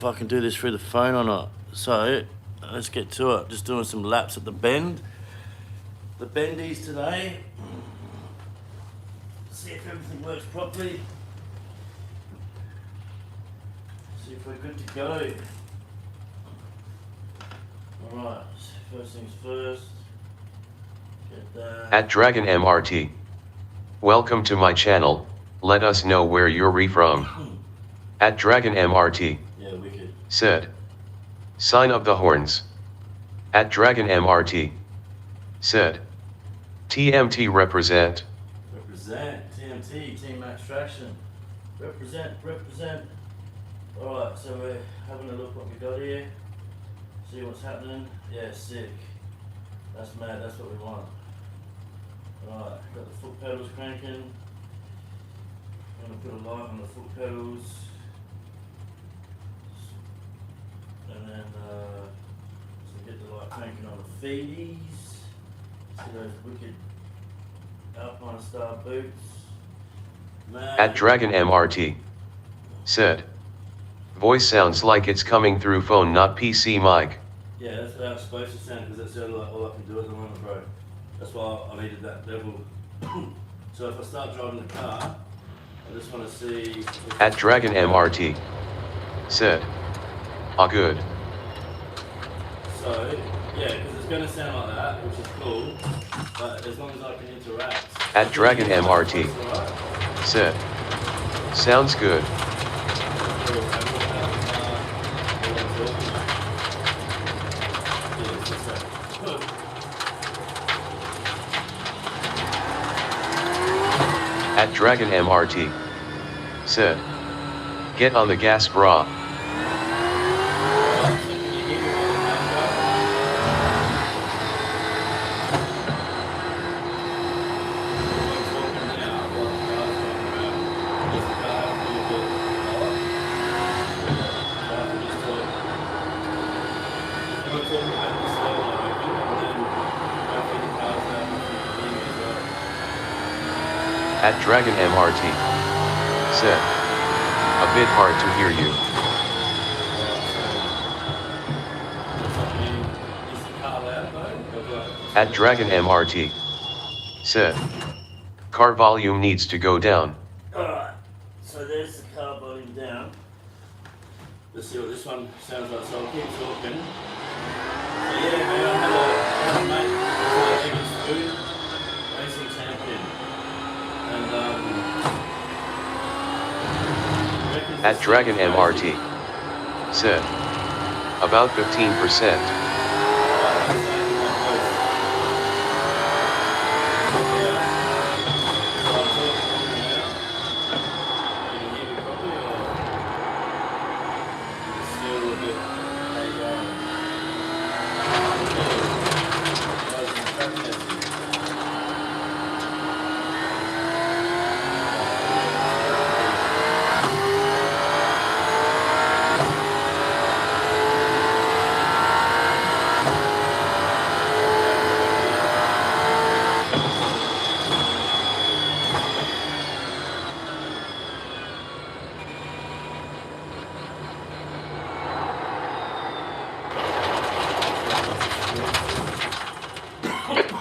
if I can do this through the phone or not. So let's get to it. Just doing some laps at the bend. The bendies today. See if everything works properly. See if we're good to go. Alright, first things first. Get that. At Dragon MRT. Welcome to my channel. Let us know where you're from. At Dragon MRT. Yeah, wicked. Said. Sign up the horns. At Dragon MRT. Said. TMT represent. Represent. TMT, Team Extraction. Represent. Alright, so we're having a look what we got here. See what's happening. Yeah, sick. That's mad, that's what we want. Alright, got the foot pedals cranking. I'm going to put a light on the foot pedals. And then, so get the light cranking on the feedies. See those wicked Alpine Star boots. Man. At Dragon MRT. Said. Voice sounds like it's coming through phone, not PC mic. Yeah, that's how it's supposed to sound, because that's the only all I can do at the moment, bro. That's why I needed that level. So if I start driving the car, I just want to see... At Dragon MRT. Said. Ah, good. So, yeah, because it's going to sound like that, which is cool, but as long as I can interact... At Dragon MRT. Said. Sounds good. At Dragon MRT. Said. Get on the gas, brah. At Dragon MRT. Said. A bit hard to hear you. At Dragon MRT. Said. Car volume needs to go down. Alright, so there's the car volume down. Let's see what this one sounds like, so I'll keep talking. So yeah, man, I had a mate, Egan's Food, racing champion. At Dragon MRT. Said. About 15%.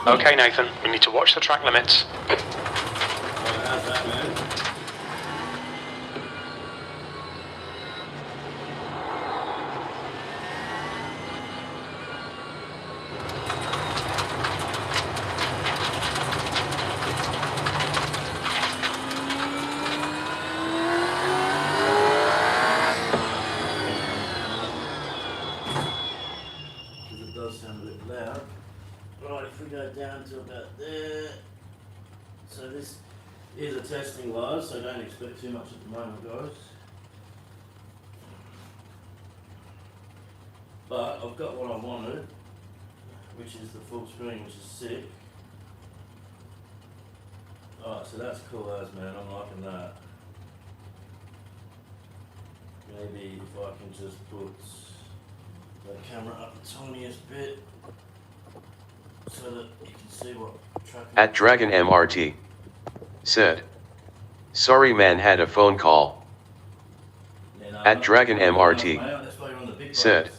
Okay, Nathan, we need to watch the track limits. How's that, man? Because it does sound a bit loud. Right, if we go down to about there, so this is a testing live, so don't expect too much at the moment, guys. But I've got what I wanted, which is the full screen, which is sick. Alright, so that's cool as, man, I'm liking that. Maybe if I can just put the camera up the tiniest bit, so that you can see what track. At Dragon MRT. Said. Sorry man, had a phone call. At Dragon MRT. big said. ones.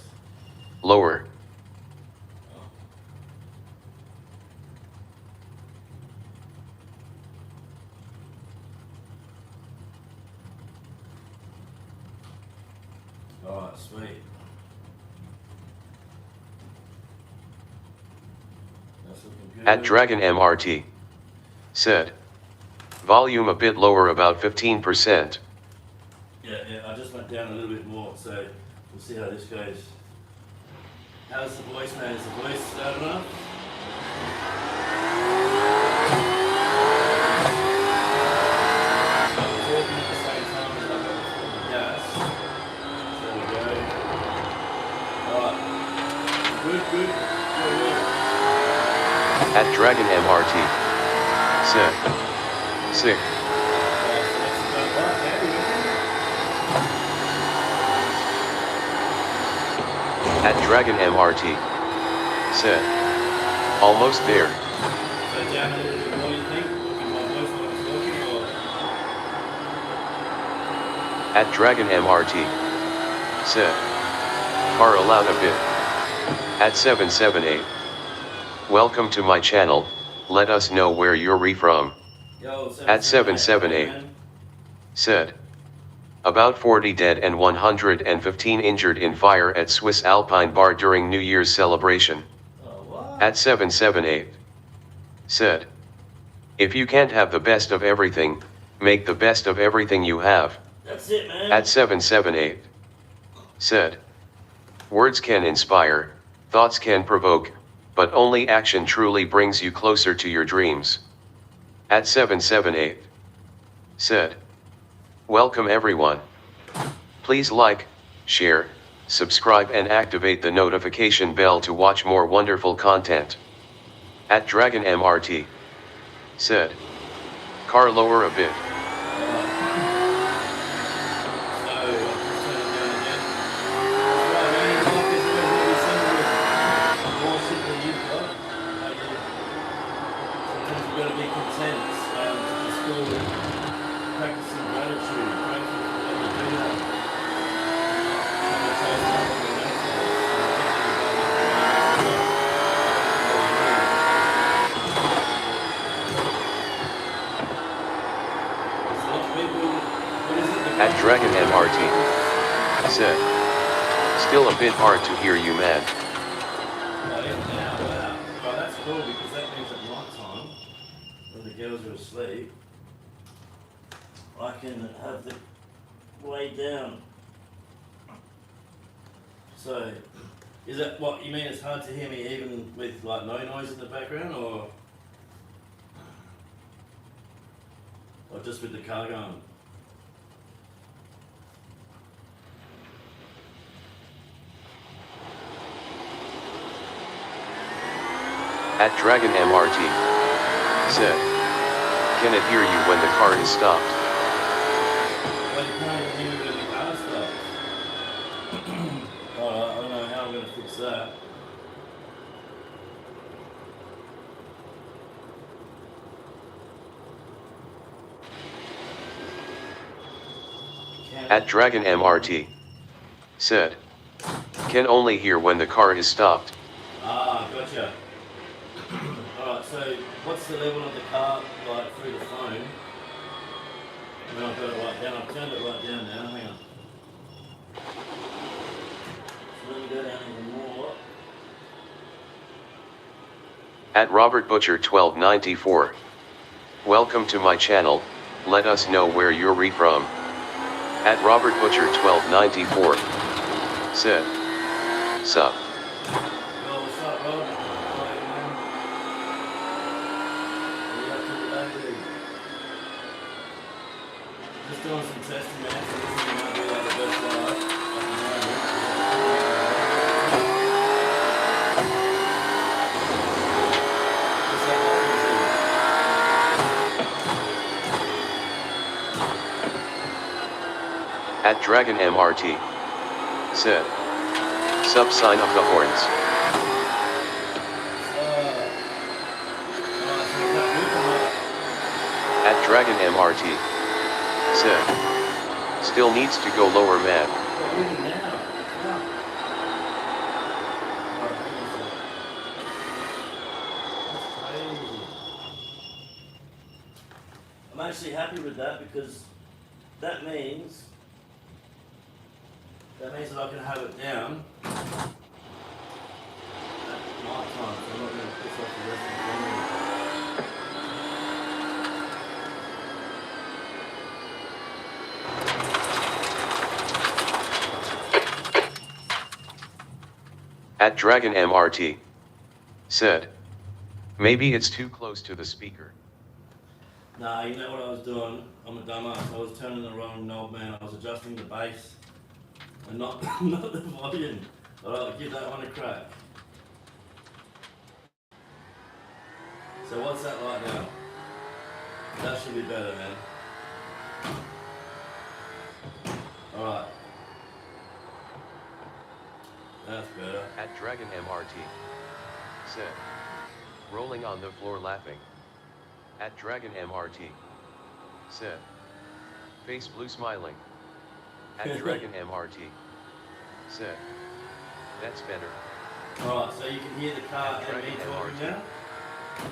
Lower. Alright, sweet. That's looking good. At Dragon MRT. Said. Volume a bit lower, about 15%. Yeah, I just went down a little bit more, so we'll see how this goes. How's the voice, man? Is the voice loud enough? I'm talking at the same time as I've got the foot on the gas. There we go. Alright. Good. At Dragon MRT. Said. Sick. At Dragon MRT. Said. Almost there. So down a little bit more, you think? Looking my voice while I'm talking, or? At Dragon MRT. Said. Car allowed a bit. At 778. Welcome to my channel, let us know where you're from. Yo, At 778. Said. About 40 dead and 115 injured in fire at Swiss Alpine Bar during New Year's celebration. Oh, what? At 778. Said. If you can't have the best of everything, make the best of everything you have. That's it, man. At 778. Said. Words can inspire, thoughts can provoke, but only action truly brings you closer to your dreams. At 778. Said. Welcome everyone. Please like, share, subscribe and activate the notification bell to watch more wonderful content. At Dragon MRT. Said. Car lower a bit. At Dragon MRT. Said. Still a bit hard to hear you, man. Well, that's cool because that means at night time, when the girls are asleep, I can have the way down. So, is that what you mean? It's hard to hear me even with like no noise in the background, or just with the car going? At Dragon MRT. Said. Can it hear you when the car is stopped? Well, you can't even hear me when the car stops. Alright, I don't know how I'm going to fix that. At Dragon MRT. Said. Can only hear when the car is stopped. Ah, gotcha. Alright, so what's the level of the car like through the phone? When I've got it right down, I've turned it right down now, hang on. So let me go down even more. At Robert Butcher 1294. Welcome to my channel, let us know where you're from. At Robert Butcher 1294. Said. Sup. Yo, what's up, Rob? Alright, man. What are you up to today, dude? Just doing some testing, man, so this is might be like the best live at the moment. What's that like? At Dragon MRT. Said. Sub sign of the horns. At Dragon MRT. Said. Still needs to go lower, man. actually happy with that because that means that I can have it down at night time, so I'm not going to piss off the rest of the family. At Dragon MRT said, maybe it's too close to the speaker. Nah, you know what I was doing? I'm a dumbass. I was turning the wrong knob, man. I was adjusting the bass and not not the volume. Alright, give that one a crack. So what's that like now? That should be better, man. Alright. That's better. At Dragon MRT said, rolling on the floor laughing. At Dragon MRT said, face blue smiling. At Dragon MRT said, that's better. Alright, so you can hear the car and me talking now?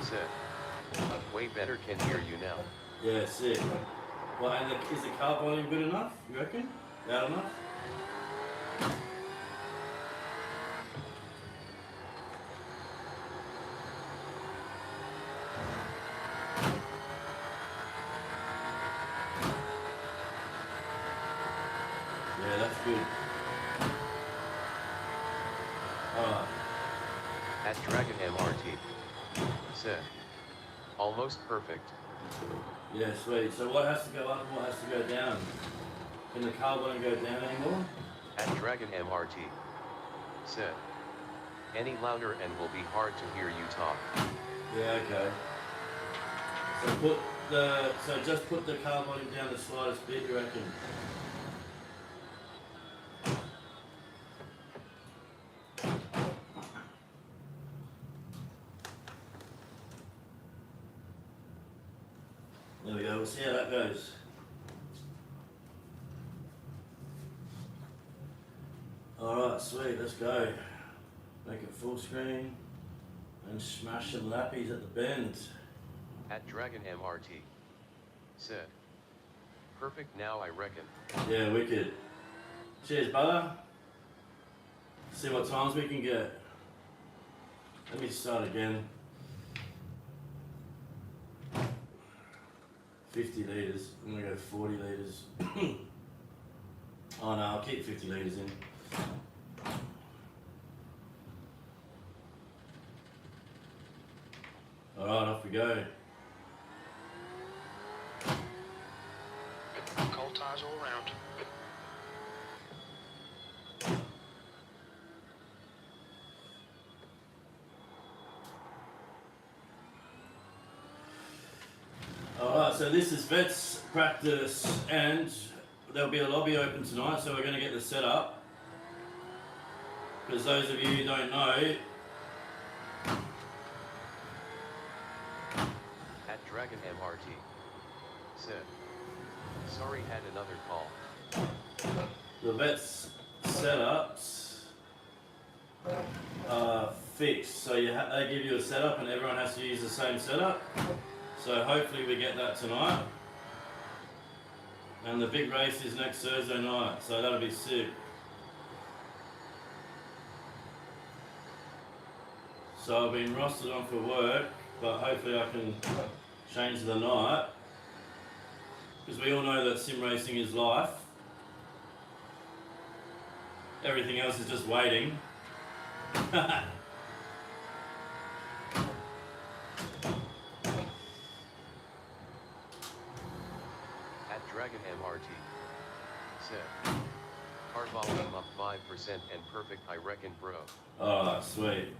Said, way better, can hear you now. Yeah, sick. Well, and is the car volume good enough, you reckon? Loud enough? Yeah, that's good. Alright. At Dragon MRT said, almost perfect. Yeah, sweet. So what has to go up and what has to go down? Can the car volume go down anymore? At Dragon MRT said, any louder and will be hard to hear you talk. Yeah, okay. So just put the car volume down the slightest bit, you reckon? There we go, we'll see how that goes. Alright, sweet, let's go. Make it full screen and smash some lappies at the bend. At Dragon MRT said, perfect now I reckon. Yeah, wicked. Cheers, brother. See what times we can get. Let me start again. 50 litres. I'm gonna go 40 litres. Oh no, I'll keep 50 litres in. Alright, off we go. Cold tires all round. Alright, so this is VETS practice and there'll be a lobby open tonight, so we're going to get the setup. Because those of you who don't know, At Dragon MRT said, sorry had another call. the VETS setups are fixed. So they give you a setup and everyone has to use the same setup. So hopefully we get that tonight. And the big race is next Thursday night, so that'll be sick. So I've been rostered on for work, but hopefully I can change the night. Because we all know that sim racing is life. Everything else is just waiting. At Dragon MRT said, car volume up 5% and perfect I reckon bro. Alright, sweet.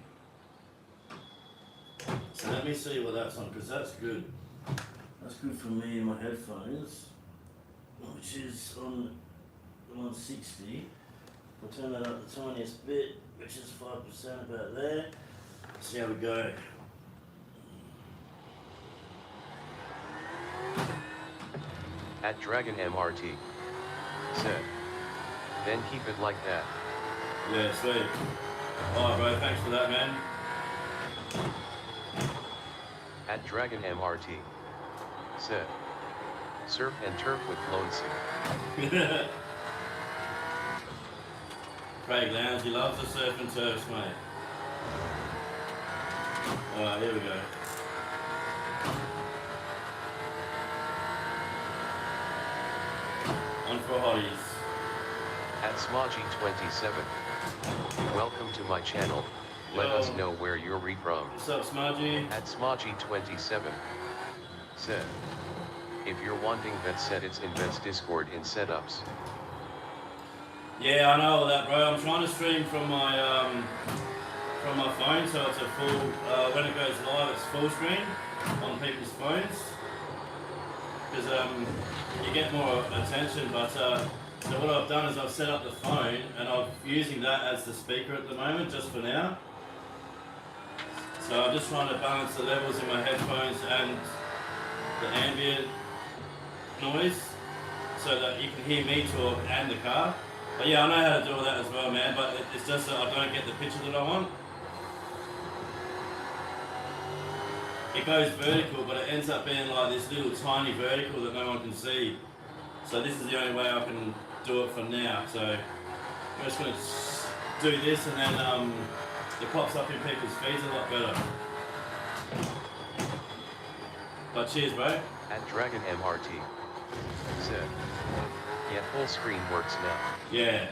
So let me see what that's on, because that's good. That's good for me in my headphones, which is on 160. We'll turn that up the tiniest bit, which is 5% about there. See how we go. At Dragon MRT said, then keep it like that. Yeah, sweet. Alright bro, thanks for that, man. At Dragon MRT said, Surf and turf with Lonesome. Craig Lowndes, he loves the surf and turfs, mate. Alright, here we go. On for hotties. At Smodgy27. Welcome to my channel. Let Yo. us know where you're from. What's up, Smudgy? At Smodgy27. Said. If you're wanting VETS edits in VETS Discord in setups. Yeah, I know all that, bro. I'm trying to stream from my phone, so it's a full. When it goes live, it's full screen on people's phones, because you get more attention. But so what I've done is I've set up the phone, and I'm using that as the speaker at the moment, just for now. So I'm just trying to balance the levels in my headphones and the ambient noise, so that you can hear me talk and the car. But yeah, I know how to do all that as well, man, but it's just that I don't get the picture that I want. It goes vertical, but it ends up being like this little tiny vertical that no one can see. So this is the only way I can do it for now. So I'm just going to do this, and then it pops up in people's feeds a lot better. But cheers, bro. At Dragon MRT. Said. Yeah, full screen works now. Yeah,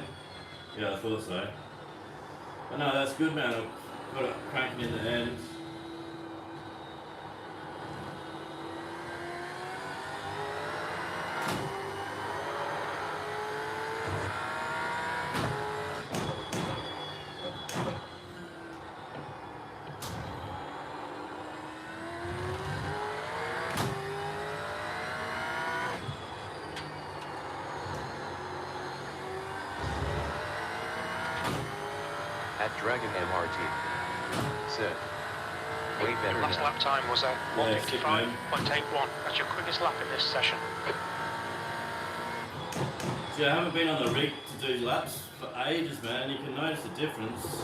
I thought so. But no, that's good, man. I've got it cranking in the end. At Dragon MRT. Said. Way better Last now. lap time was at Yeah, sick, man. 1:55.81. That's your quickest lap in this session. See, I haven't been on the rig to do laps for ages, man. You can notice the difference.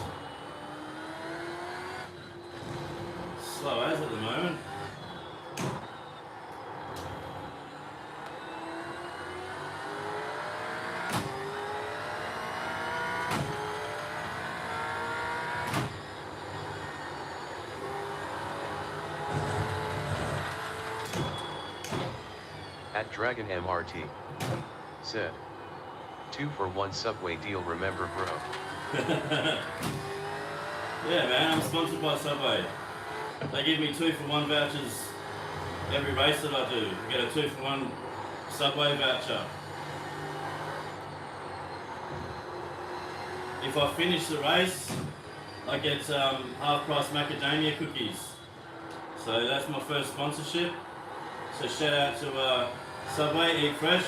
Slow as at the moment. At Dragon MRT. Said. 2-for-1 Subway deal, remember, bro. Yeah, man, I'm sponsored by Subway. They give me 2-for-1 vouchers every race that I do. I get a 2-for-1 Subway voucher. If I finish the race, I get half-price macadamia cookies. So that's my first sponsorship. So shout out to Subway, eat fresh.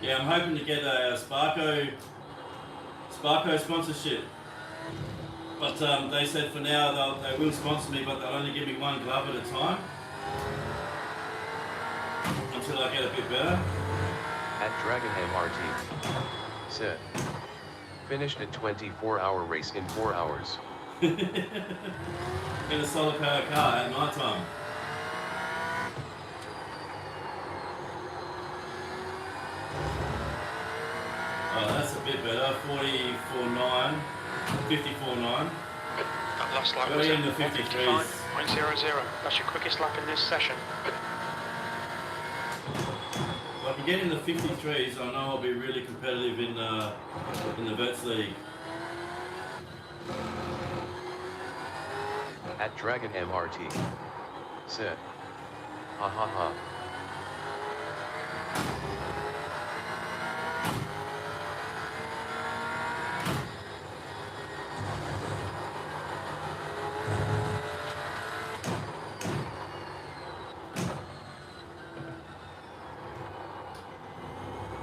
Yeah, I'm hoping to get a Sparko sponsorship. But they said for now they will sponsor me, but they'll only give me one glove at a time until I get a bit better. At Dragon MRT. Said. Finished a 24-hour race in 4 hours. In a solar power car at night time. Oh, that's a bit better. 44.9, 54.9. That last lap We're was in at the 53s. 1:55.00. That's your quickest lap in this session. If I can get in the 53s, I know I'll be really competitive in the VETS League. At Dragon MRT. Said. Ha ha ha.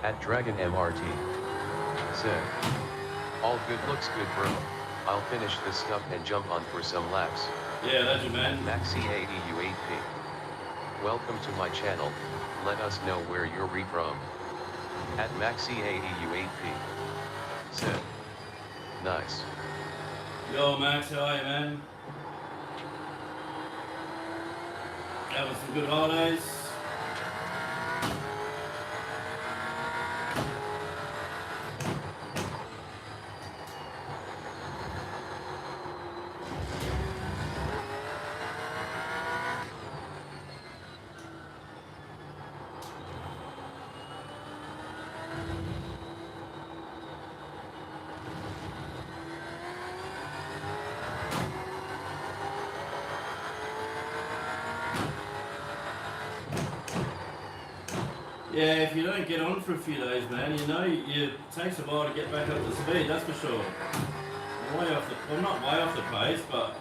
At Dragon MRT. Said. All good looks good, bro. I'll finish this stuff and jump on for some laps. Yeah, that's your man. Maxi80U8P. Welcome to my channel. Let us know where you're from. At MaxiAEU8P. Said. Nice. Yo, Max, how are you, man? Having some good holidays? Yeah, if you don't get on for a few days, man, you know, it takes a while to get back up to speed, that's for sure. I'm way off the, well, not way off the pace, but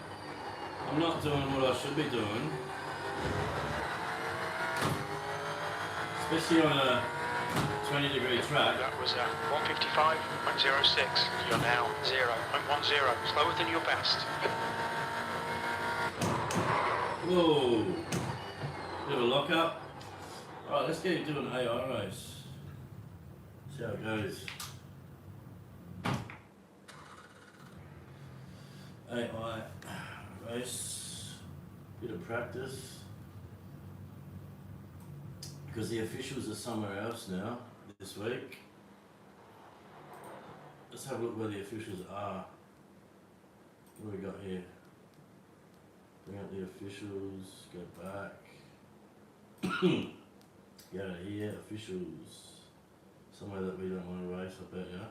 I'm not doing what I should be doing. Especially on a 20-degree track. That was 155.06. You're now 0.10. Slower than your best. Whoa. Bit of a lock up. Alright, let's get into an AI race. See how it goes. AI race. Bit of practice. Because the officials are somewhere else now this week. Let's have a look where the officials are. What do we got here? Bring up the officials, go back. Get out of here, officials. Somewhere that we don't want to race, I bet, yeah?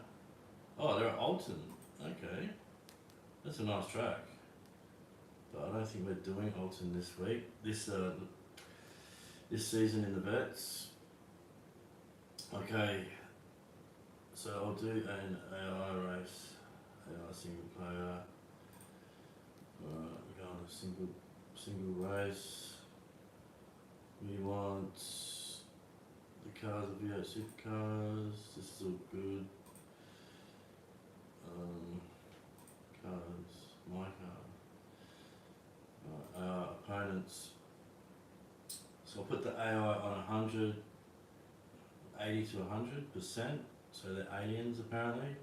Oh, they're at Alton. Okay. That's a nice track. But I don't think we're doing Alton this week. This season in the VETS. Okay. So I'll do an AI race. AI single player. Alright, we're going to single race. We want the cars of V8 supercars. This is all good. Cars, my car. Opponents. So I'll put the AI on 100, 80 to 100%. So they're aliens apparently.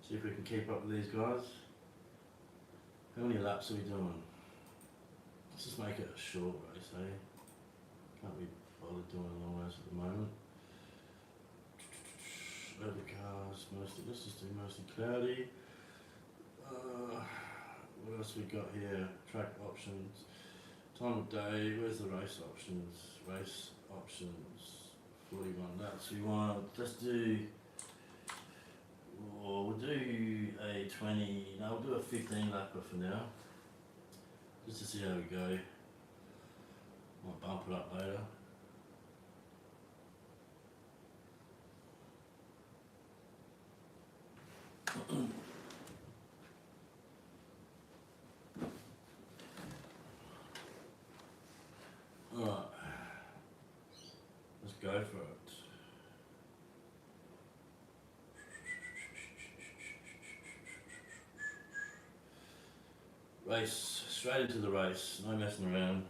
See if we can keep up with these guys. How many laps are we doing? Let's just make it a short race, eh? Can't be bothered doing a long race at the moment. Over cars, mostly. Let's just do mostly cloudy. What else we got here? Track options. Time of day. Where's the race options? Race options. 41 laps. We want. Let's do. Well, we'll do a 20. No, we'll do a 15 lapper for now. Just to see how we go. Might bump it up later. Alright. Let's go for it. Race. Straight into the race. No messing around.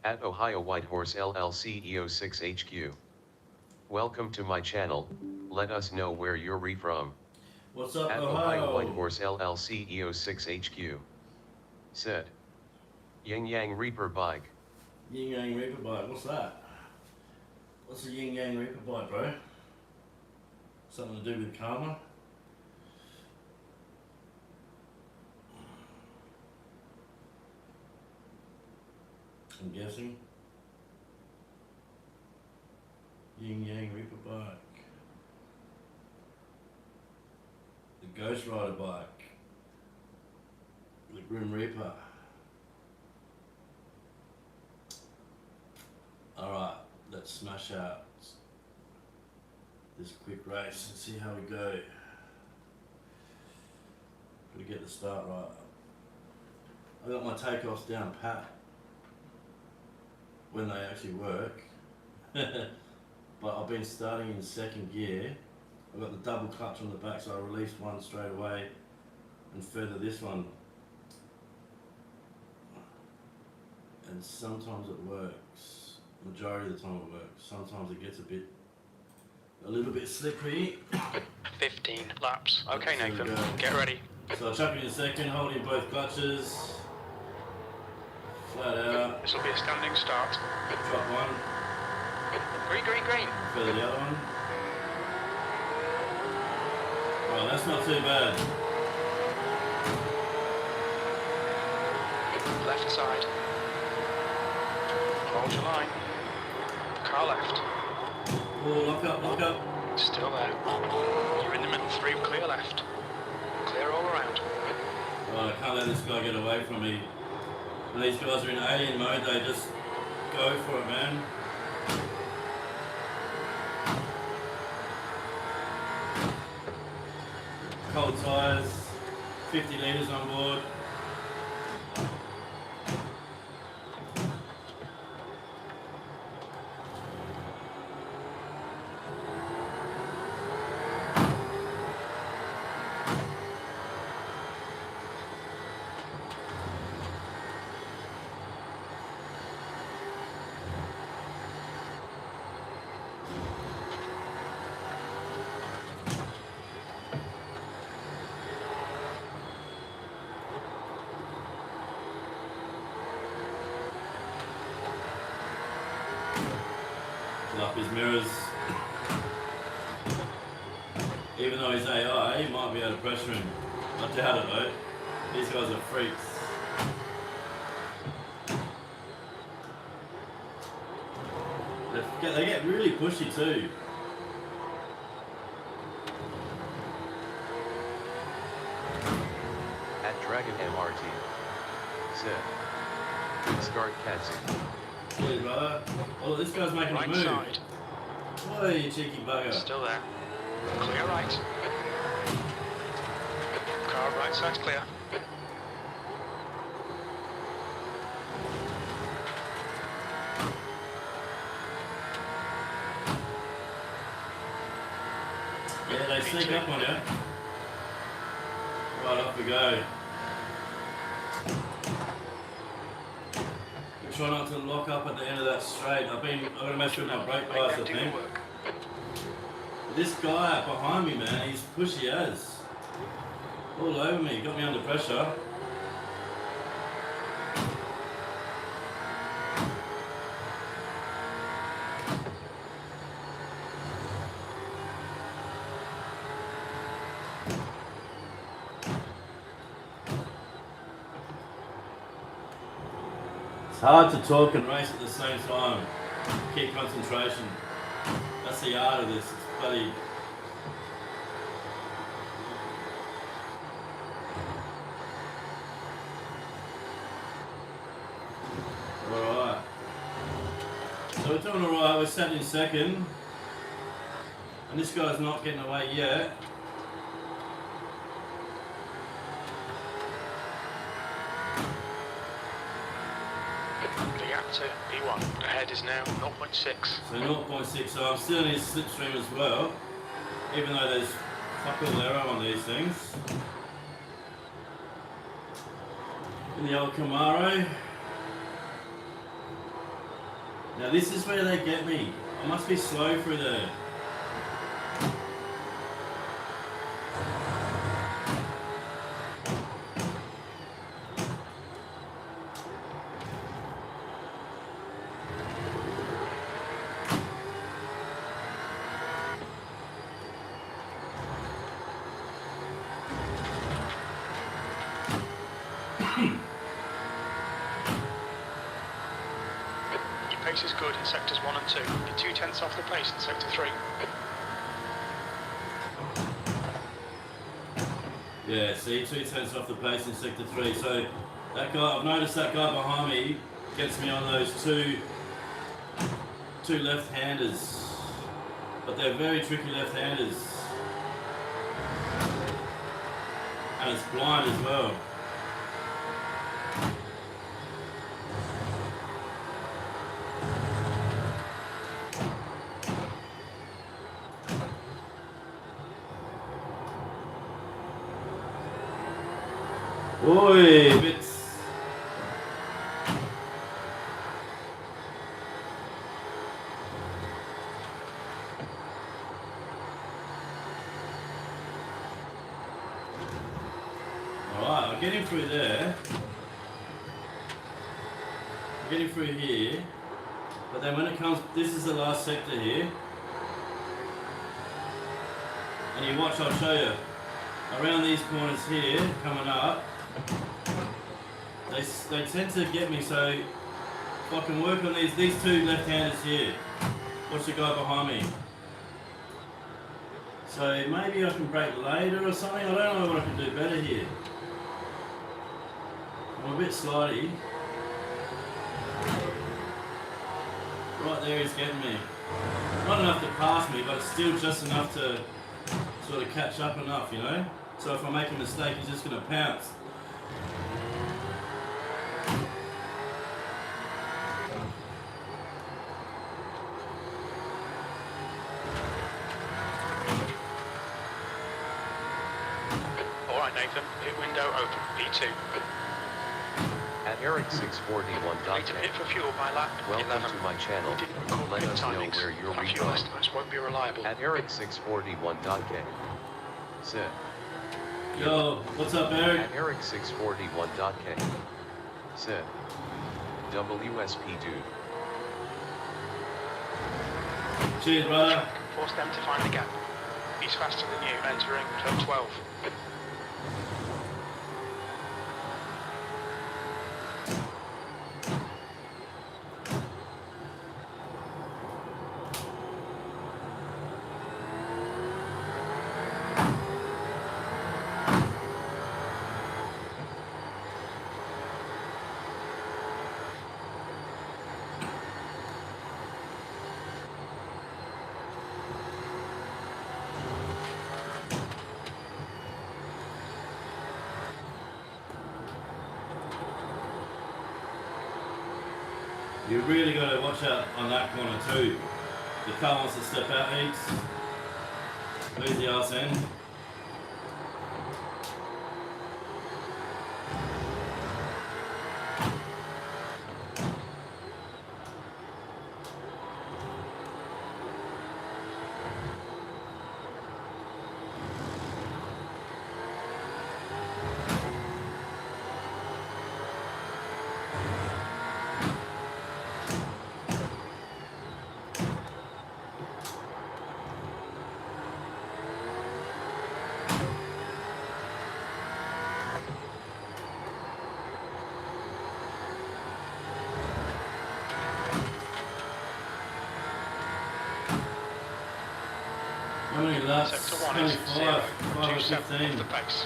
At Ohio Whitehorse LLC EO6HQ. Welcome to my channel. Let us know where you're from. What's up, At Ohio? Whitehorse LLC EO6HQ. Said. Yin Yang Reaper bike. Yin Yang Reaper bike. What's that? What's a Yin Yang Reaper bike, bro? Something to do with karma? I'm guessing. Yin Yang Reaper bike. The Ghost Rider bike. The Grim Reaper. Alright, let's smash out this quick race and see how we go. Gotta get the start right. I got my takeoffs down pat when they actually work. But I've been starting in second gear. I've got the double clutch on the back, so I released one straight away and feather this one. And sometimes it works. Majority of the time it works. Sometimes it gets a bit A little bit slippery. 15 laps. Okay, There we Nathan, go. get ready. So I'll chuck in a second, holding both clutches. Flat out. This will be a standing start. Drop one. Green, green, green. Feather the other one. Oh, that's not too bad. Left side. Hold your line. Car left. Oh, lock up, lock up. Still there. You're in the middle, 3 clear left. Clear all around. Oh, I can't let this guy get away from me. When these guys are in alien mode, they just go for it, man. Cold tyres, 50 litres on board. Up his mirrors. Even though he's AI, he might be able to pressure him. I doubt it though. These guys are freaks. They get really pushy too. At Dragon MRT. Said. Good start, Katsu. Hey, brother. Oh, this guy's making a Right move. side. Boy, you cheeky bugger. Still there. Clear right. Car right side's clear. Yeah, they sneak up on you. Right, off we go. Try not to lock up at the end of that straight. I'm gonna mess with my brake bias, I think. This guy behind me, man, he's pushy as. All over me, got me under pressure. It's hard to talk and race at the same time. Keep concentration. That's the art of this. It's bloody. Alright. So we're doing alright. We're sat in second. And this guy's not getting away yet. To B1. Ahead is now 0.6. So 0.6, so I'm still in his slipstream as well, even though there's fuck all arrow on these things. In the old Camaro. Now this is where they get me. I must be slow through there. Your pace is good in sectors 1 and 2. You're 2/10 off the pace in sector 3. Yeah, see, 2/10 off the pace in sector 3. So that guy, I've noticed that guy behind me gets me on those two left-handers, but they're very tricky left-handers, and it's blind as well. Oi, VETS. getting through there. I'm getting through here. But then when it comes, this is the last sector here. And you watch, I'll show you. Around these corners here, coming up, they tend to get me, so if I can work on these two left-handers here. Watch the guy behind me. So maybe I can brake later or something. I don't know what I can do better here. I'm a bit slidey. Right there he's getting me. Not enough to pass me, but still just enough to sort of catch up enough, you know? So if I make a mistake, he's just going to pounce. Alright Nathan, pit window open, P2. At Eric 641. Need to pit for fuel by lap 11. Welcome to my channel. Didn't record Let pit us know timings. where you're Our fuel from. estimates won't be reliable. At Eric 641.k. Said. Yo, what's up, Eric? At Eric 641.k. Said. WSP dude. Cheers, brother. Force them to find the gap. He's faster than you, entering turn 12. You really got to watch out on that corner too. The car wants to step out, Eats. Where's the arse end? How many laps? Sector 1 is 25, 5 or 0.27 15. off the pace.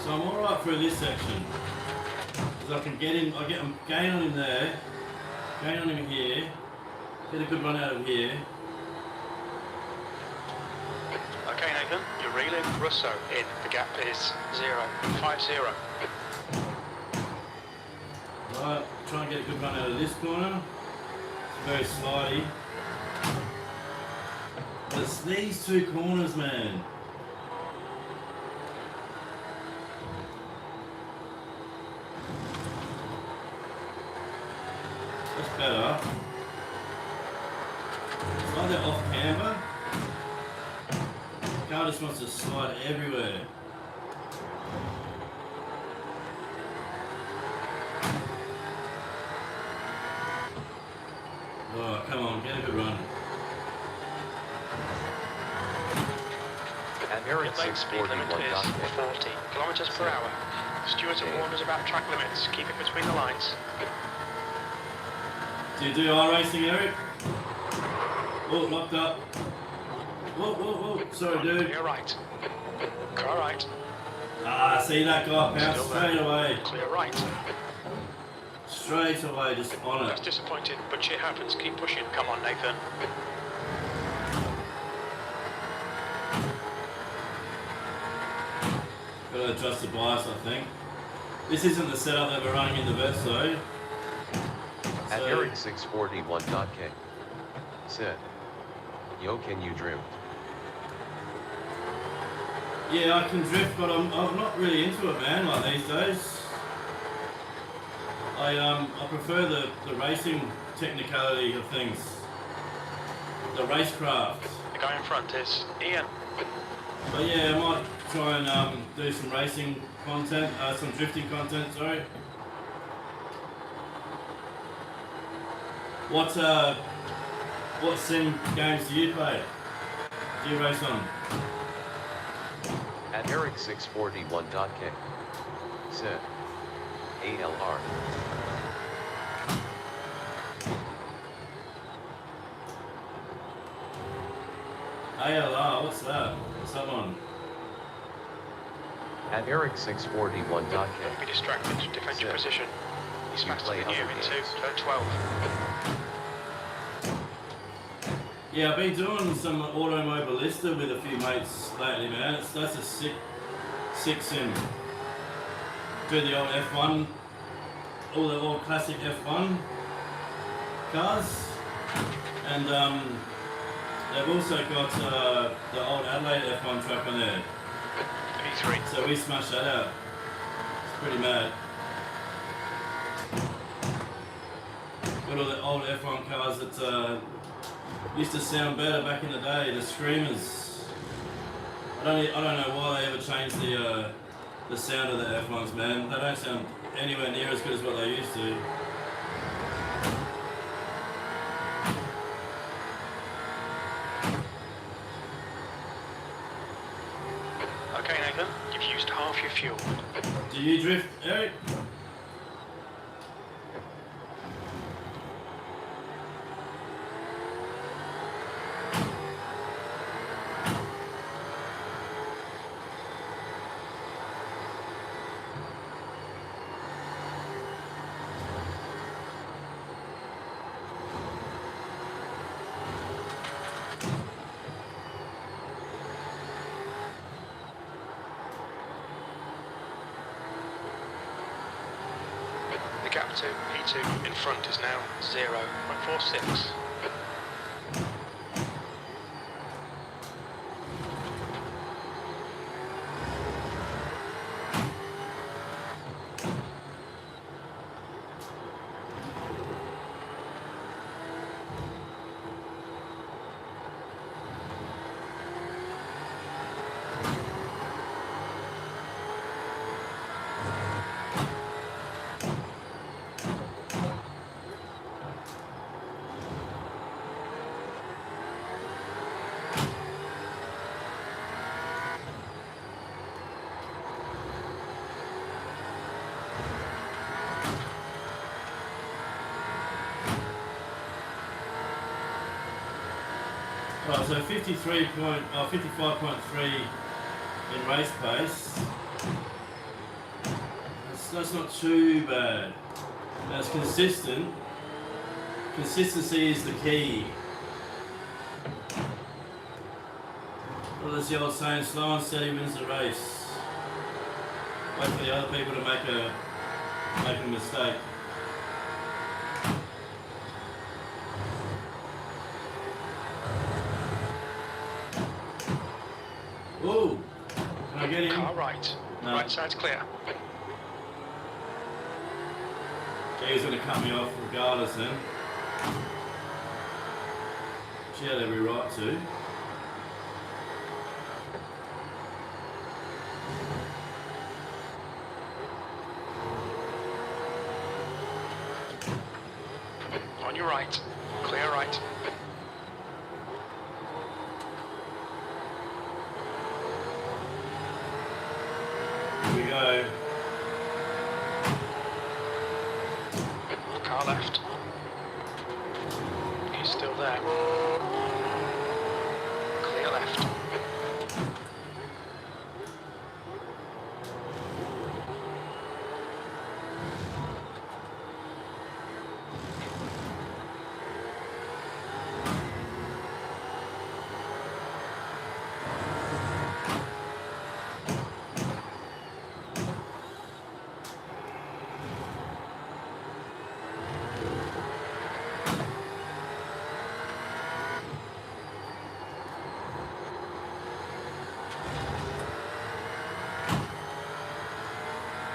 So I'm alright through this section. Because I can get him, gain on him there, gain on him here, get a good run out of here. Okay Nathan, you're reeling Russo in. The gap is 0.50. Right, try and get a good run out of this corner. It's very slidey. But it's these two corners, man. That's better. It's like they're off camber. The car just wants to slide everywhere. Oh, come on, get a good run. At Eric Pit lane speed limit is 641. 40 kilometers per hour. Stewards have warned us about track limits. Keep it between the lines. Do you do iRacing, Eric? Oh, locked up. Whoa. Sorry, dude. Clear right. Car right. Ah, see that guy bounce Still straight there. away. Clear right. Straight away, just on That's it. disappointing, but shit happens. Keep pushing. Come on, Nathan. Gotta adjust the bias, I think. This isn't the setup that we're running in the VETS though. At So- Eric 641.k said, "Yo, can you drift?" Yeah, I can drift, but I'm not really into it, man. Like these days, I prefer the racing technicality of things, the racecraft. The guy in front is Ian. But yeah, I might try and do some racing content, some drifting content. Sorry. What sim games do you play? Do you race on? At Eric 641.k said, "ALR." ALR, what's that? What's that one? At Eric 641.k Don't be distracted. Defend your Sir, position. He's you faster play than you other into games. turn 12. Yeah, I've been doing some automobilista with a few mates lately, man. That's a sick sim. Do the old F1, all the old classic F1 cars, and they've also got the old Adelaide F1 track on there. V3. So we smashed that out. It's pretty mad. Got all the old F1 cars that used to sound better back in the day, the screamers. I don't know why they ever changed the sound of the F1s, man. They don't sound anywhere near as good as what they used to. Okay, Nathan. You've used half your fuel. Do you drift, Eric? The gap to P2 in front is now 0.46. Right, so 55.3 in race pace. That's not too bad. That's consistent. Consistency is the key. Well, there's the old saying, slow and steady wins the race. Wait for the other people to make a mistake. Ooh, can I get him? Car right. No. Right side's clear. He's going to cut me off regardless then. She had every right to. On your right. Clear right. Here we go. Car left. He's still there. Clear your left.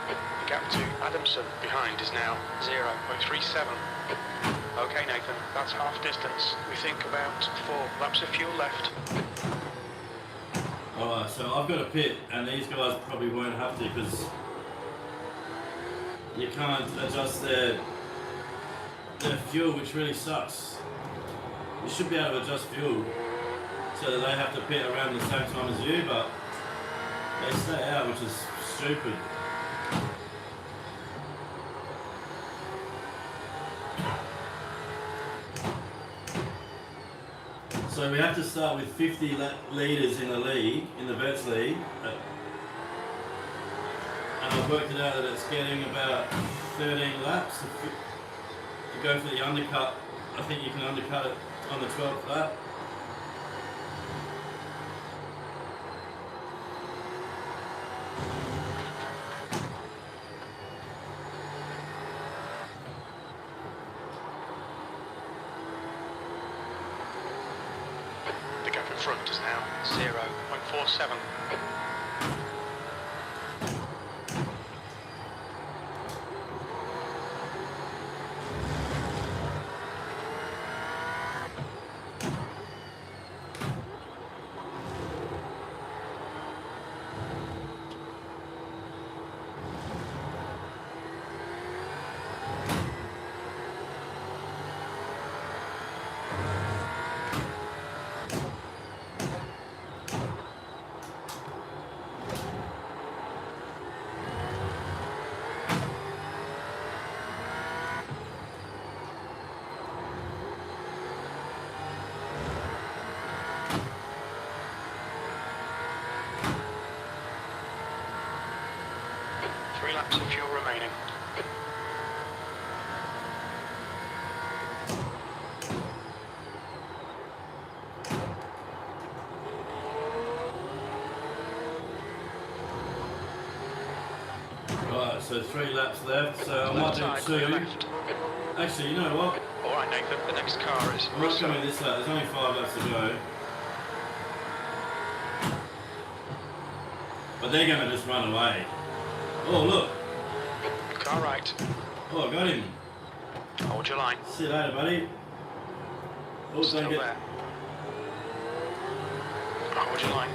The gap to Adamson behind is now 0.37. Okay, Nathan, that's half distance. We think about 4 laps of fuel left. Alright, so I've got a pit, and these guys probably won't have to because you can't adjust their fuel, which really sucks. You should be able to adjust fuel so that they have to pit around the same time as you, but they stay out, which is stupid. So we have to start with 50 litres in the league, in the VETS league. And I've worked it out that it's getting about 13 laps to go for the undercut. I think you can undercut it on the 12th lap. The gap in front is now 0.47. Laps of fuel remaining. Right, so 3 laps left, so I might Left do side, 2. left. Actually, you know what? Alright, Nathan, the next car is I'm not Russell. coming this lap, there's only 5 laps to go. But they're going to just run away. Oh, look. Car right. Oh, I got him. Hold your line. See you later, buddy. Oh, Still don't get... there. Hold your line.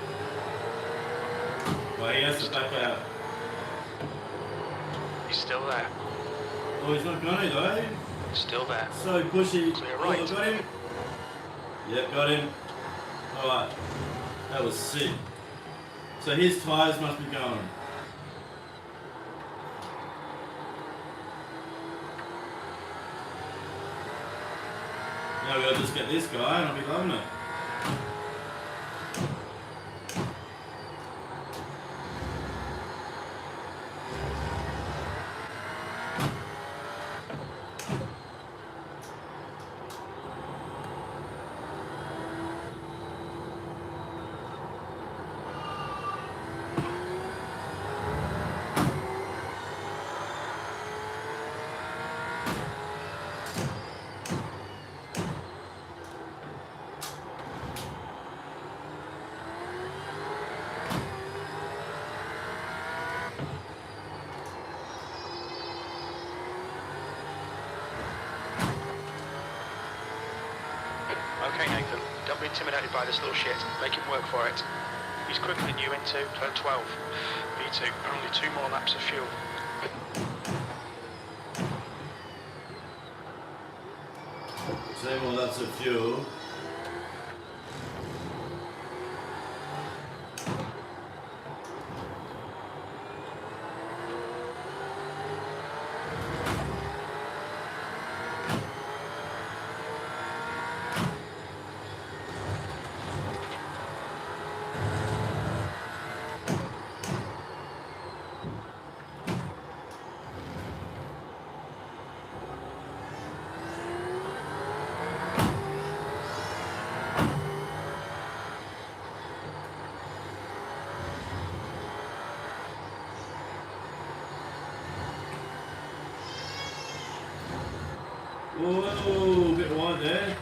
Well, he has to back out. He's still there. Oh, he's not going to, though. Still there. So pushy. Clear Oh, right. I got him. Yep, got him. Alright. That was sick. So his tyres must be going. Now we'll just get this guy and I'll be loving it. Okay, Nathan, don't be intimidated by this little shit. Make him work for it. He's quicker than you into turn 12. V2, only 2 more laps of fuel. Same more laps of fuel. Whoa, a bit wide there.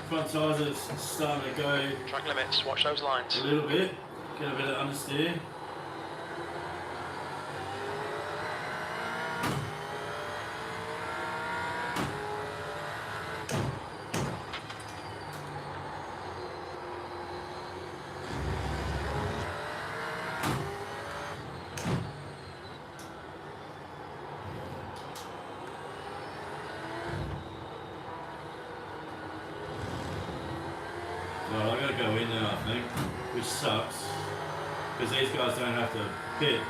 Front tyres are starting to go Track limits, watch those lines. a little bit. Get a bit of understeer. Well, I gotta go in now, I think, which sucks, because these guys don't have to pit.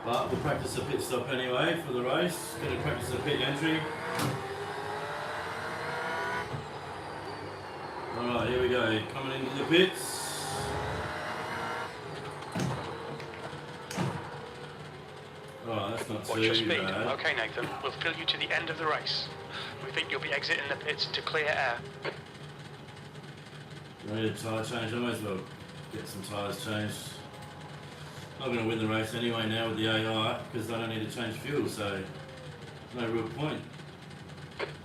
But we'll practice a pit stop anyway for the race. Gonna practice a pit entry. Alright, here we go. Coming into the pits. Alright, that's not Watch your too speed. bad. Okay, Nathan. We'll fill you to the end of the race. We think you'll be exiting the pits to clear air. I need a tyre change. I might as well get some tyres changed. I'm not going to win the race anyway now with the AI because I don't need to change fuel, so no real point.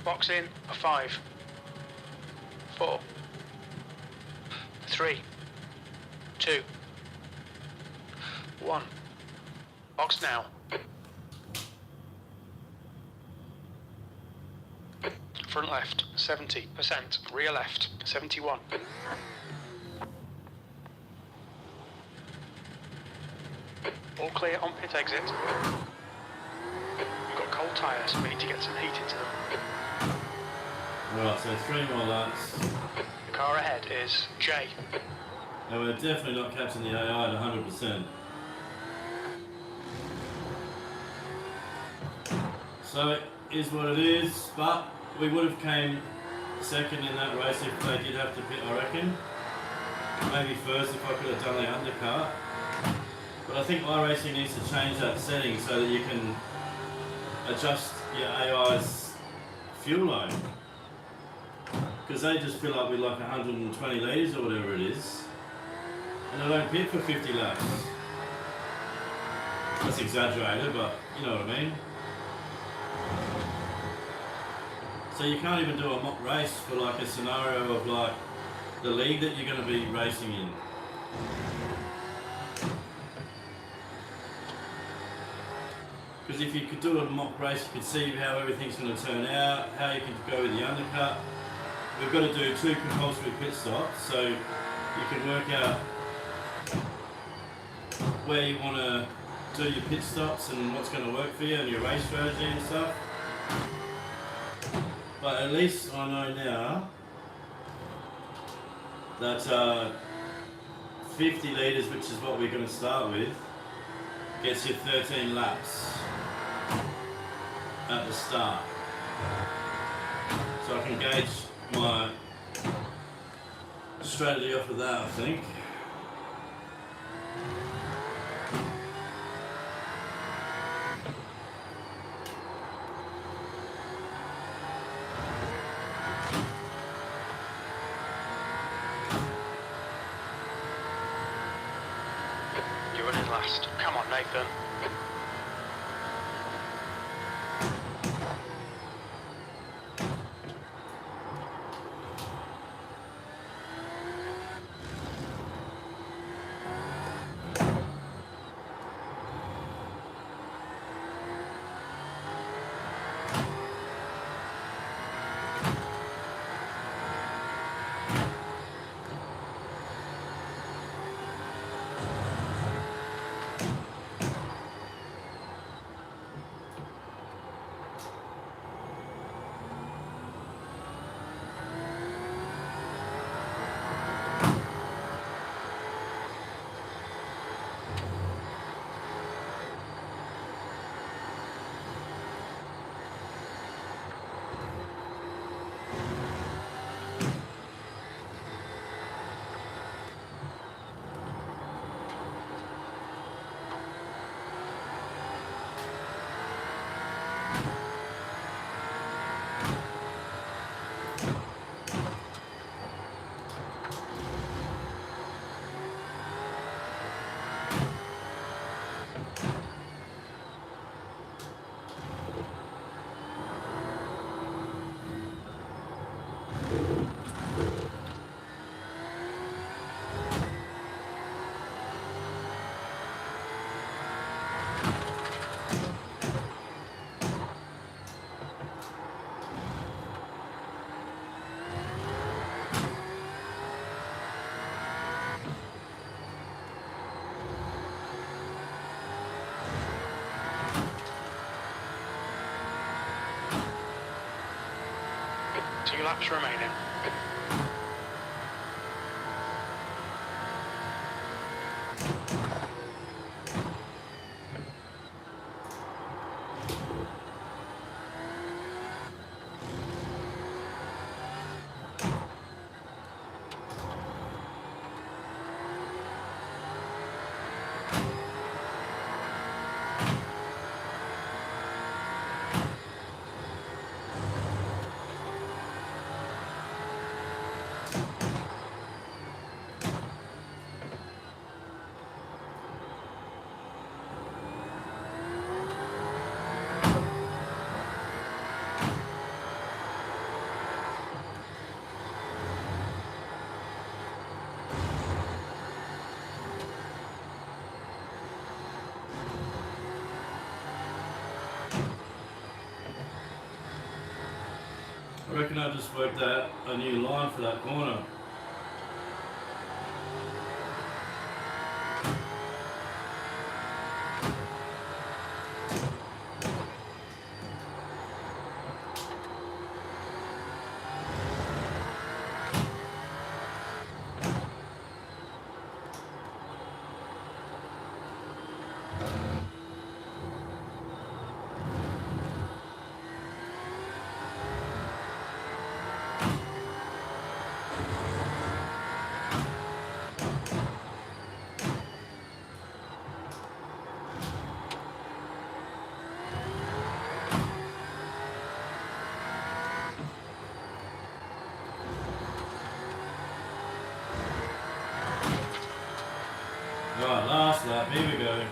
Box in a 5, 4, 3, 2, 1. Box now. Front left, 70%. Rear left, 71. All clear on pit exit. We've got cold tyres, we need to get some heat into them. Alright, so 3 more laps. The car ahead is J. Now we're definitely not catching the AI at 100%. So it is what it is, but we would have came second in that race if they did have to pit, I reckon. Maybe first if I could have done the undercut. But I think iRacing needs to change that setting so that you can adjust your AI's fuel load. Because they just fill up with like 120 litres or whatever it is. And they don't pit for 50 laps. That's exaggerated, but you know what I mean. So you can't even do a mock race for like a scenario of like the league that you're going to be racing in. Because if you could do a mock race, you could see how everything's going to turn out, how you can go with the undercut. We've got to do 2 compulsory pit stops, so you can work out where you want to do your pit stops and what's going to work for you and your race strategy and stuff. But at least I know now that 50 litres, which is what we're going to start with, gets you 13 laps at the start. So I can gauge my strategy off of that, I think. You're running last. Come on, Nathan. laps remaining. I reckon I just worked out a new line for that corner. Right, last lap, here we go.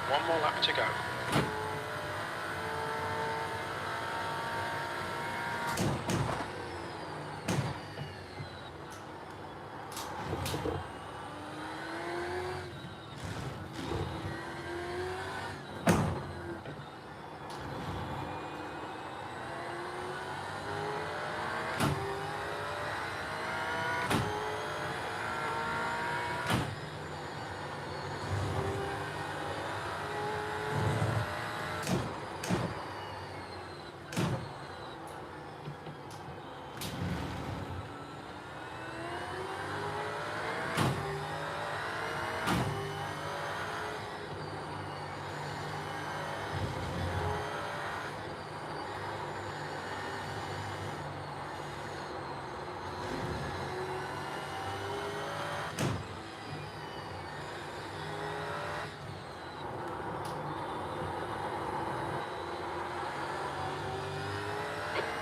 One more lap to go.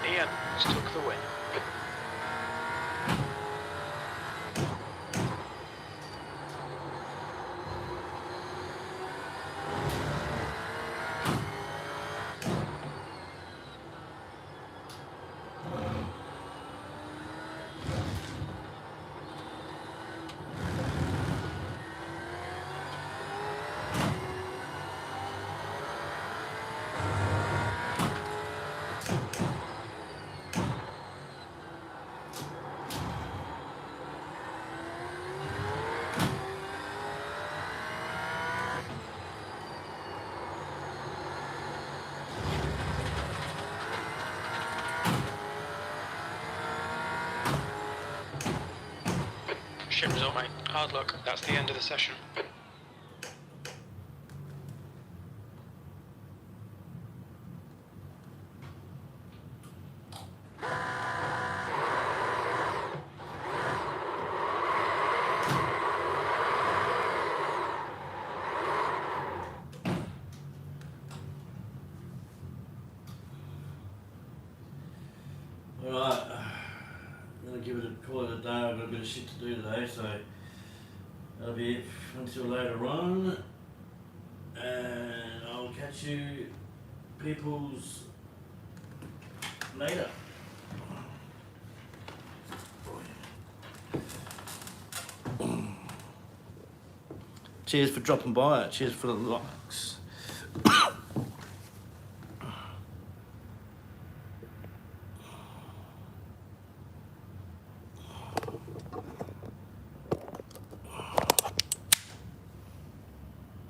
Ian took the win. Shit result, mate. Hard luck. That's the end of the session. Alright, I'm gonna give it a call it a day. I've got a bit of shit to do today, so that'll be it until later on. And I'll catch you peoples later. Cheers for dropping by. Cheers for the likes.